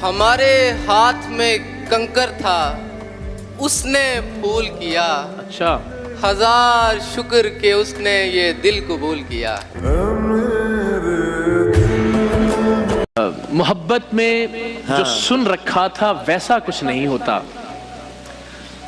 हमारे हाथ में कंकर था, उसने फूल किया। अच्छा, हजार शुक्र के उसने ये दिल कबूल किया। मोहब्बत में जो सुन रखा था वैसा कुछ नहीं होता।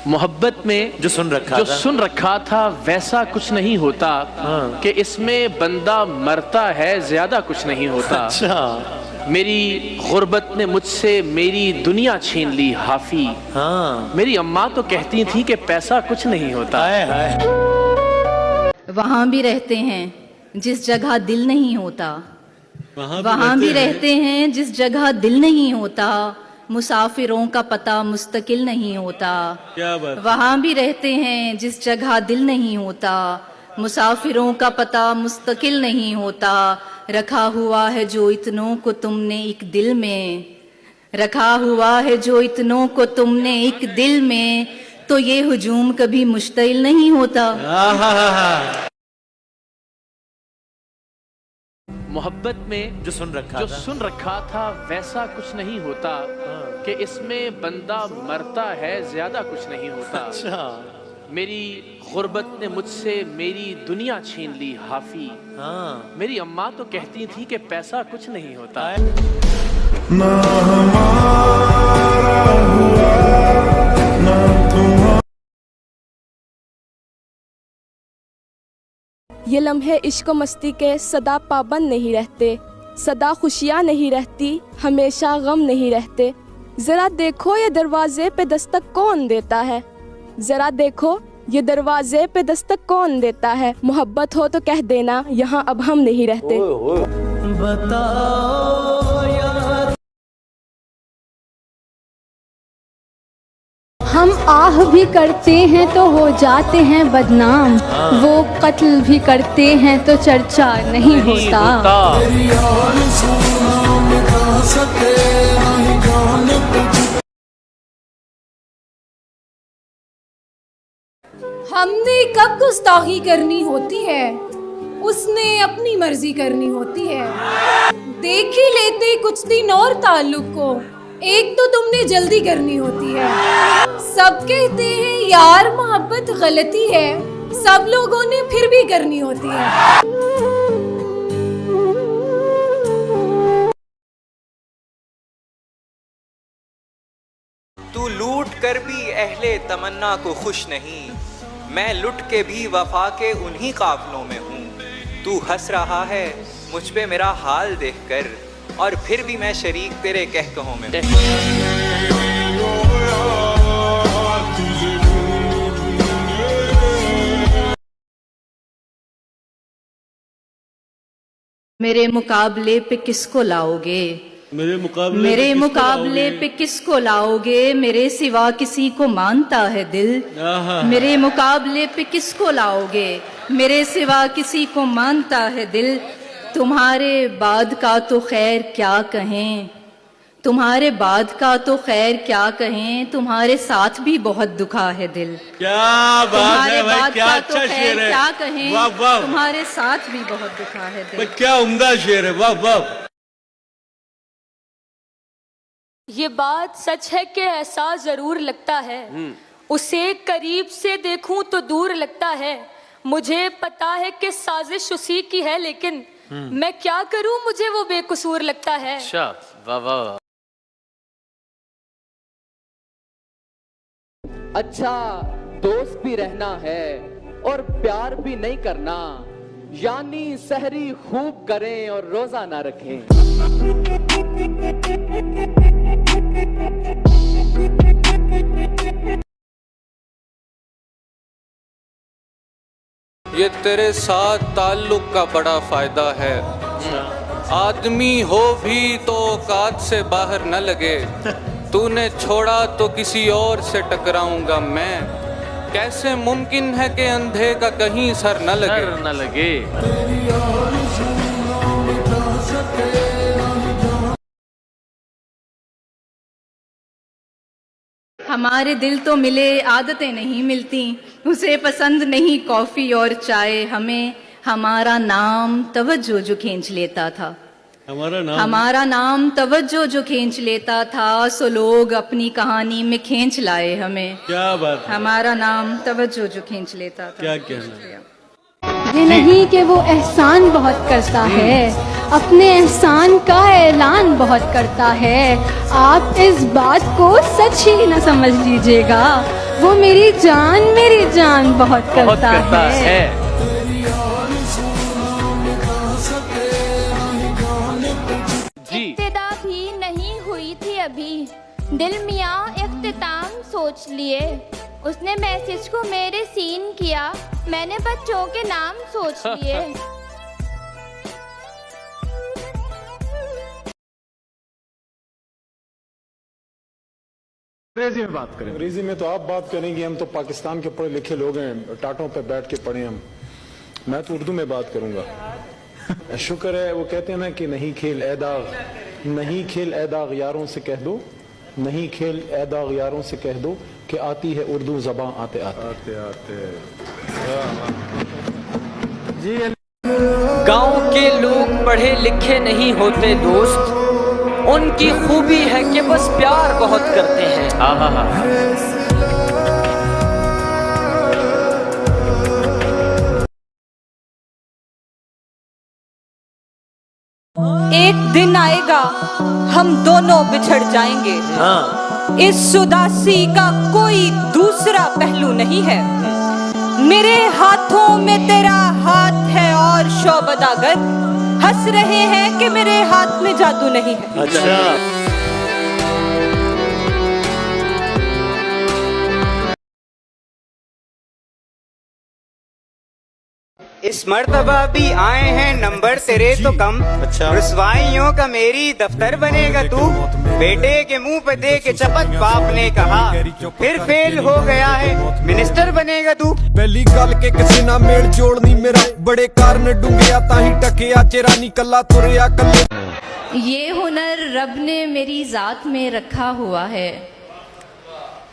मोहब्बत में जो सुन रखा था वैसा कुछ नहीं होता। कि इसमें बंदा मरता है, ज्यादा कुछ नहीं होता। अच्छा, मेरी गुर्बत ने मुझसे मेरी दुनिया छीन ली हाफी। हाँ, मेरी अम्मा तो कहती थी कि पैसा कुछ नहीं होता। वहाँ भी रहते हैं जिस जगह दिल नहीं होता, वहाँ भी रहते हैं जिस जगह दिल नहीं होता। मुसाफिरों का पता मुस्तकिल नहीं होता। क्या बात। वहाँ भी रहते हैं जिस जगह दिल नहीं होता। मुसाफिरों का पता मुस्तकिल नहीं होता। रखा हुआ है जो इतनों को तुमने एक दिल में, रखा हुआ है जो इतनों को तुमने एक दिल में, तो ये हुजूम कभी मुश्तिल नहीं होता। मोहब्बत में जो सुन रखा था वैसा कुछ नहीं होता। कि इसमें बंदा मरता है, ज्यादा कुछ नहीं होता। अच्छा, मेरी गुर्बत ने मुझसे मेरी दुनिया छीन ली हाफी। हाँ, मेरी अम्मा तो कहती थी कि पैसा कुछ नहीं होता। ना हमारा हुआ ना तुम्हारा। ये लम्हे इश्क मस्ती के सदा पाबंद नहीं रहते, सदा खुशियाँ नहीं रहती, हमेशा गम नहीं रहते। जरा देखो ये दरवाजे पे दस्तक कौन देता है, जरा देखो ये दरवाजे पे दस्तक कौन देता है। मोहब्बत हो तो कह देना यहाँ अब हम नहीं रहते। हम आह भी करते हैं तो हो जाते हैं बदनाम, वो कत्ल भी करते हैं तो चर्चा नहीं होता। हमने कब गुस्ताखी करनी होती है, उसने अपनी मर्जी करनी होती है। देख ही लेते कुछ दिन और ताल्लुक को, एक तो तुमने जल्दी करनी होती है। सब कहते हैं यार मोहब्बत गलती है, सब लोगों ने फिर भी करनी होती है। तू लूट कर भी अहले तमन्ना को खुश नहीं, मैं लुट के भी वफा के उन्हीं काफलों में हूँ। तू हंस रहा है मुझ पे मेरा हाल देखकर, और फिर भी मैं शरीक तेरे कहकहों में हूँ। मेरे मुकाबले पे किसको लाओगे, मेरे मुकाबले पे किसको लाओगे, मेरे सिवा किसी को मानता है दिल। मेरे मुकाबले पे किसको लाओगे, मेरे सिवा किसी को मानता है दिल। तुम्हारे बाद का तो खैर क्या कहें, तुम्हारे बाद का तो खैर क्या कहें, तुम्हारे साथ भी बहुत दुखा है दिल। क्या बात है भाई, क्या तो अच्छा शेर है। क्या कहें, वाह वाह, तुम्हारे साथ भी बहुत दुखा है दिल। क्या उम्दा शेर है, वाह वाह। ये बात सच है कि एहसास जरूर लगता है, उसे करीब से देखूं तो दूर लगता है। मुझे पता है कि साजिश उसी की है, लेकिन मैं क्या करूं, मुझे वो बेकसूर लगता है। अच्छा, वाह वाह। अच्छा दोस्त भी रहना है और प्यार भी नहीं करना, यानी सहरी खूब करें और रोजा ना रखें। ये तेरे साथ ताल्लुक का बड़ा फायदा है। आदमी हो भी तो औकात से बाहर न लगे, तूने छोड़ा तो किसी और से टकराऊंगा मैं। कैसे मुमकिन है कि अंधे का कहीं सर न लगे। हमारे दिल तो मिले आदतें नहीं मिलती, उसे पसंद नहीं कॉफी और चाय। हमें हमारा नाम तवज्जो जो खींच लेता था, हमारा नाम तवज्जो जो खींच लेता था, सो लोग अपनी कहानी में खींच लाए हमें। क्या बात है। हमारा नाम तवज्जो जो खींच लेता था। क्या कहना। ये नहीं कि वो एहसान बहुत करता है, अपने एहसान का ऐलान बहुत करता है। आप इस बात को सच ही न समझ लीजिएगा, वो मेरी जान बहुत करता है। इब्तिदा भी नहीं हुई थी अभी, दिल मियाँ इख्तिताम सोच लिए। उसने मैसेज को मेरे सीन किया, मैंने बच्चों के नाम सोच लिए। अंग्रेजी में बात करें। अंग्रेजी में तो आप बात करेंगे, हम तो पाकिस्तान के पढ़े लिखे लोग हैं, टाटों पे बैठ के पढ़े हम। मैं तो उर्दू में बात करूंगा। शुक्र है वो कहते हैं ना कि नहीं खेल ए दाग यारों से कह दो, नहीं खेल ए दाग यारों से कह दो कि आती है उर्दू ज़बान आते आते। जी गांव के लोग पढ़े लिखे नहीं होते दोस्त, उनकी खूबी है कि बस प्यार बहुत करते हैं। एक दिन आएगा हम दोनों बिछड़ जाएंगे। इस उदासी का कोई दूसरा पहलू नहीं है। मेरे हाथों में तेरा हाथ है और शोबदागर हंस रहे हैं कि मेरे हाथ में जादू नहीं है। अच्छा। इस मर्तबा भी आए हैं नंबर तेरे तो कम। अच्छा। रुसवाइयों का मेरी दफ्तर बनेगा तू, बेटे के मुंह पे दे के चपत बाप ने कहा, फिर फेल हो गया है मिनिस्टर बनेगा तू। पहली गल के किसी ना मेल जोड़नी मेरा, बड़े कारण डूंगिया ताही टकिया चेरानी कल्ला तुरिया कल्ले। ये हुनर रब ने मेरी जात में रखा हुआ है,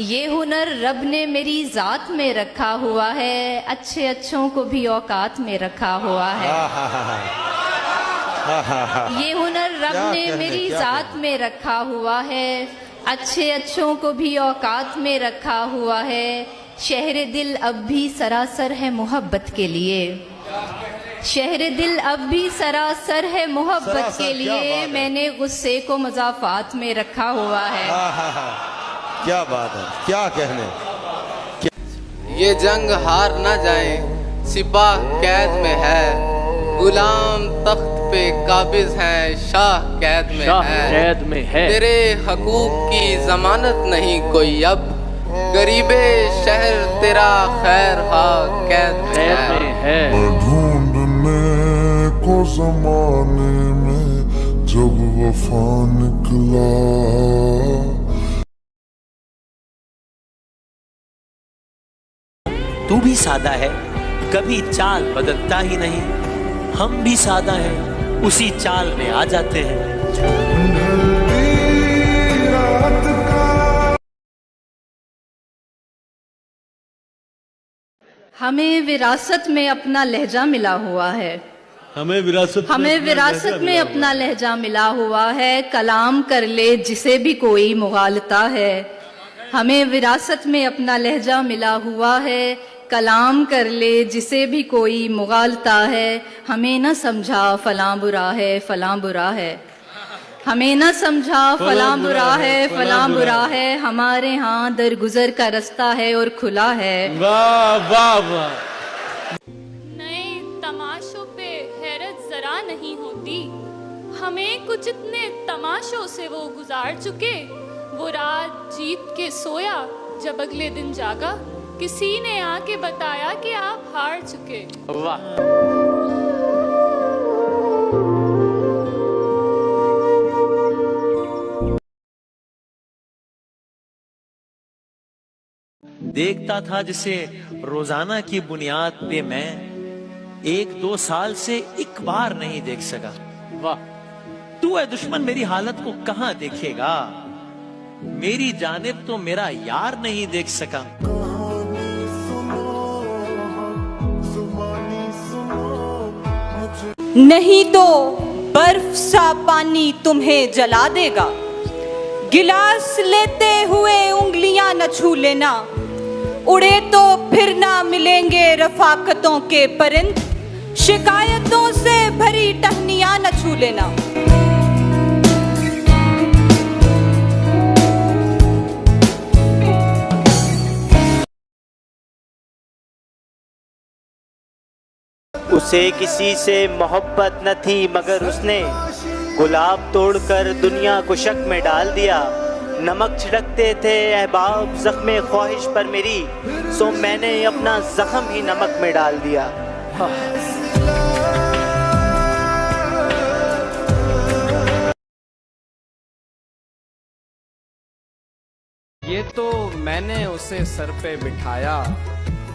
ये हुनर रब ने मेरी जात में रखा हुआ है, अच्छे अच्छों को भी औकात में रखा हुआ है। ये हुनर रब ने मेरी जात में रखा हुआ है, अच्छे अच्छों को भी औकात में रखा हुआ है। शहर दिल अब भी सरासर है मोहब्बत के लिए, शहर दिल अब भी सरासर है मोहब्बत के लिए। मैंने गुस्से को मज़ाफ़ात में रखा हुआ है। क्या बात है, क्या कहने। ये जंग हार ना जाए, सिपाह कैद में है, गुलाम तख्त पे काबिज है, शाह कैद में है। तेरे हकूक की जमानत नहीं कोई अब, गरीबे शहर तेरा खैर हा कैद में है। ढूंढने को जमाने में जब वफा निकला, तू भी सादा है, कभी चाल बदलता ही नहीं। हम भी सादा हैं, उसी चाल में आ जाते हैं। हमें विरासत में अपना लहजा मिला हुआ है, हमें विरासत में अपना लहजा मिला हुआ है। कलाम कर ले जिसे भी कोई मुगालता है, हमें विरासत में अपना लहजा मिला हुआ है। कलाम कर ले जिसे भी कोई मुगालता है, हमें न समझा फलां बुरा है, फलां बुरा है, हमें न समझा फलां बुरा है, फलां बुरा है। हमारे यहाँ दरगुजर का रास्ता है और खुला है। वाह वाह वाह। नए तमाशों पे हैरत जरा नहीं होती, हमें कुछ इतने तमाशों से वो गुजार चुके। वो रात जीत के सोया, जब अगले दिन जागा, किसी ने आके बताया कि आप हार चुके। वाह। देखता था जिसे रोजाना की बुनियाद पे मैं 1-2 साल से एक बार नहीं देख सका। वाह। तू है दुश्मन मेरी हालत को कहां देखेगा, मेरी जानिब तो मेरा यार नहीं देख सका। नहीं तो बर्फ सा पानी तुम्हें जला देगा। गिलास लेते हुए उंगलियां न छू लेना, उड़े तो फिर ना मिलेंगे रफाकतों के परिंद। शिकायतों से भरी टहनियां न छू लेना। उसे किसी से मोहब्बत न थी मगर उसने गुलाब तोड़कर दुनिया को शक में डाल दिया। नमक छिड़कते थे अहबाब जख्मे ख्वाहिश पर मेरी, सो मैंने अपना जख्म ही नमक में डाल दिया। ये तो मैंने उसे सर पे बिठाया,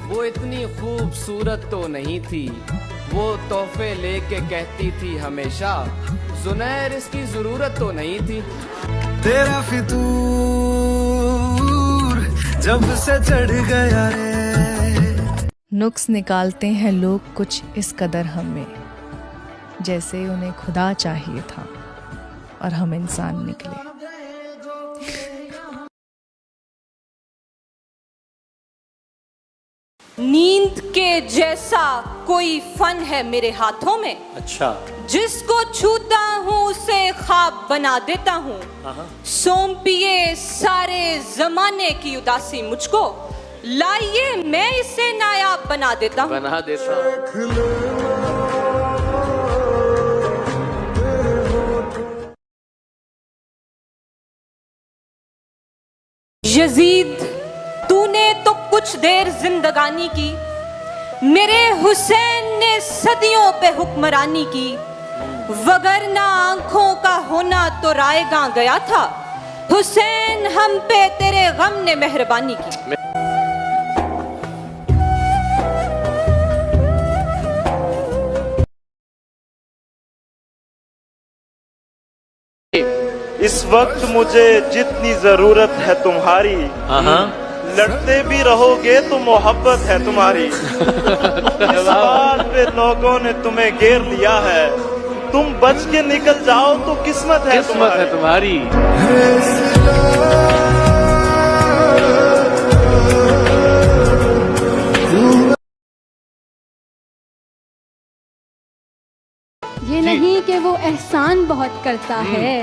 वो इतनी खूबसूरत तो नहीं थी। वो तोहफे लेके कहती थी हमेशा, ज़ुनैर इसकी जरूरत तो नहीं थी। तेरा फितूर जब से चढ़ गया रे। नुक्स निकालते हैं लोग कुछ इस कदर हमें, जैसे उन्हें खुदा चाहिए था और हम इंसान निकले। नींद के जैसा कोई फन है मेरे हाथों में। अच्छा। जिसको छूता हूँ उसे ख्वाब बना देता हूँ। सौंपिए सारे जमाने की उदासी मुझको, लाइए मैं इसे नायाब बना देता हूँ। बना देता यजीद, तूने तो कुछ देर जिंदगानी की, मेरे हुसैन ने सदियों पे हुक्मरानी की। वगरना आंखों का होना तो रायगां गया था, हुसैन हम पे तेरे गम ने मेहरबानी की। इस वक्त मुझे जितनी जरूरत है तुम्हारी, लड़ते भी रहोगे तो मोहब्बत है तुम्हारी। इस बात पे लोगों ने तुम्हें घेर लिया है, तुम बच के निकल जाओ तो किस्मत है तुम्हारी। ये नहीं कि वो एहसान बहुत करता है,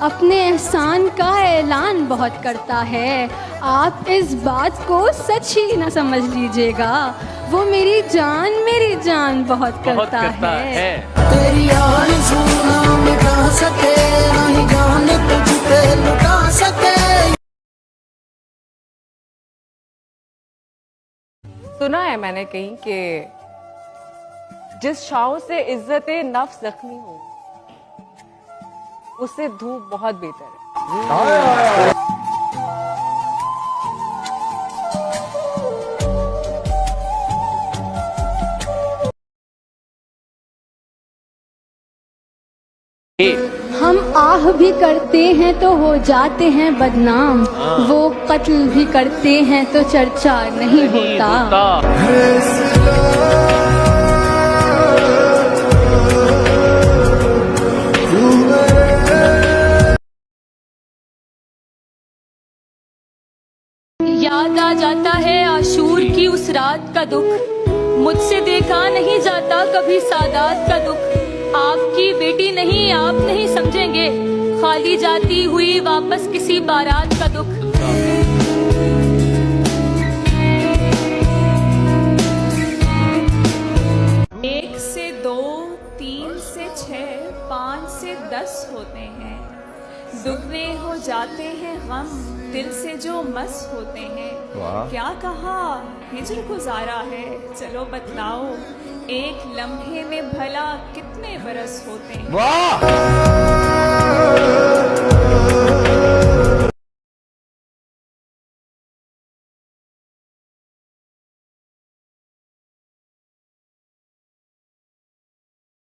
अपने एहसान का ऐलान बहुत करता है। आप इस बात को सच ही ना समझ लीजिएगा, वो मेरी जान बहुत करता है। तेरी आरज़ू ना मिटा सके, ना ही जान तुझ पे लुटा सके। सुना है मैंने कहीं कि जिस शाहों से इज्जत-ए नफ्स जख्मी हो, उससे धूप बहुत बेहतर है। हम आह भी करते हैं तो हो जाते हैं बदनाम, वो कत्ल भी करते हैं तो चर्चा नहीं होता। याद आ जाता है आशूर की उस रात का दुख, मुझसे देखा नहीं जाता कभी सादात का दुख। आपकी बेटी नहीं, आप नहीं समझेंगे, खाली जाती हुई वापस किसी बारात का दुख। एक से 2, 3 से 6, 5 से 10 होते हैं, दुगने हो जाते हैं गम दिल से जो मस होते हैं। क्या कहा हिज्र गुजारा है, चलो बतलाओ, एक लम्हे में भला कितने बरस होते हैं।